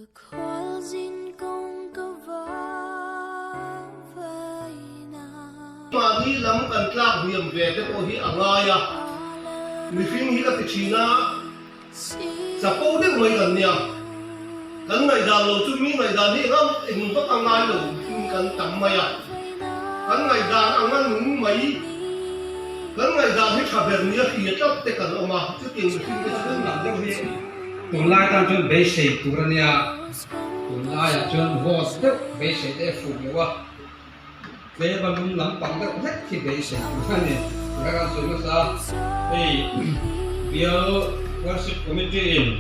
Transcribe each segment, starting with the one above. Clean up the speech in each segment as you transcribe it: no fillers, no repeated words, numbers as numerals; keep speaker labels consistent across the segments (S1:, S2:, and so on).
S1: mà đi lắm cần lạc hiểm về cái cô hi ở ngoài à mình phim hi cái chuyện na sa cô đi mấy gần nha cần ngày già lâu chú mi ngày già đi lắm mình có ăn ngay rồi cần tắm mày à cần ngày già ăn ăn những mấy cần ngày già hết cả việc nhiều khi chắc để cần ông mà chứ tiền mình phim cái chuyện làm đâu vậy
S2: tuần lai ta chọn bế sấy tu ra nia tuần lai chọn vô sức bế sấy để phục vụ bế bằng lung lắm bằng đất hết thì bế sấy tu ra nia các anh suy nghĩ sao hey biar worship committee in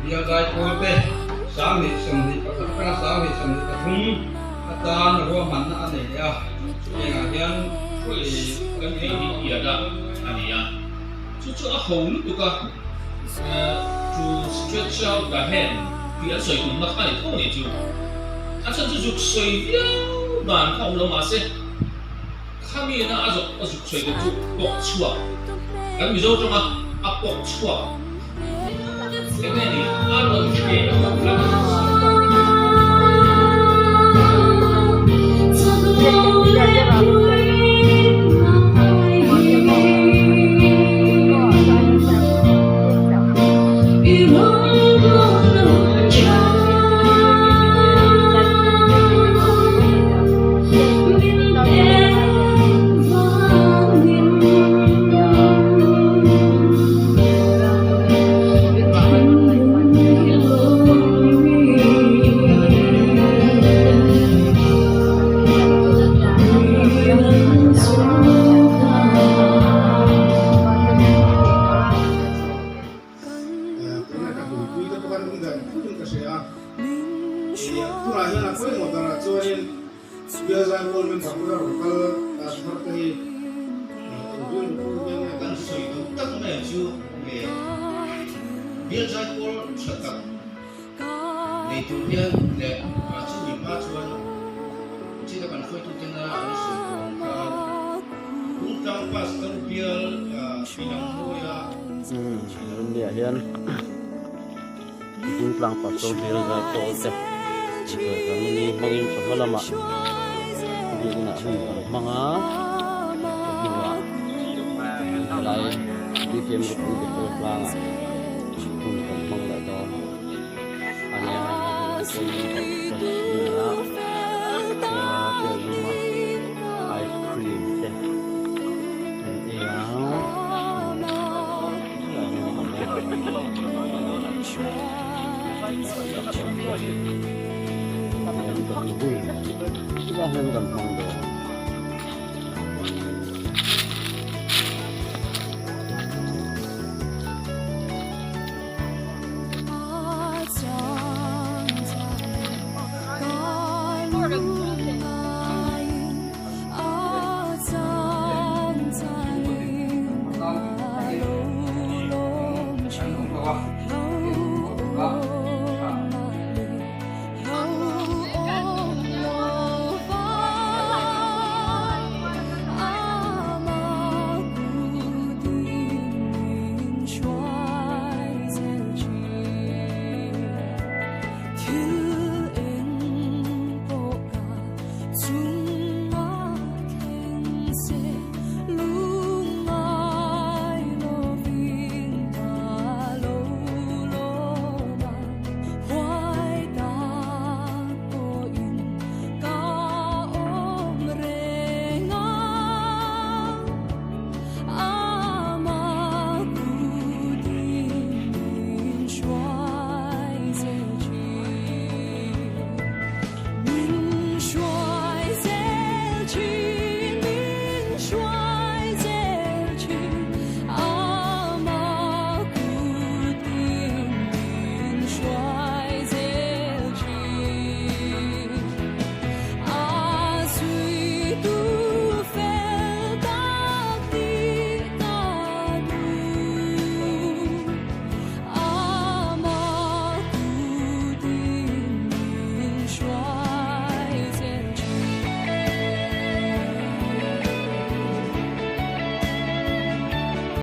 S2: biar guide kote sáng ni sáng ni pasal kana sáng ni pathum atan ro man na ane ya nga yan
S3: kan ini dia dah ania cucu ahong tu ka to stretch out the hand dia soi kun nak ai ko ni ju asan ju soi dia ban khom lo ma se kami na azuk soi ko ju bok chua kan mi zo trong a bok chua cái này thì ăn rồi thì biar saya pun cakap, itu dia le, macam ni macam jika kan foi tu kena anusi kongkar, untang pas terbiar pinang moya.
S4: Dia hian untang pas terbiar jatuh teh. Kami ni mungkin semalam jadi nak manga kedua lain di game itu berpelang untuk mengelakkan aneh-aneh ice cream teh yang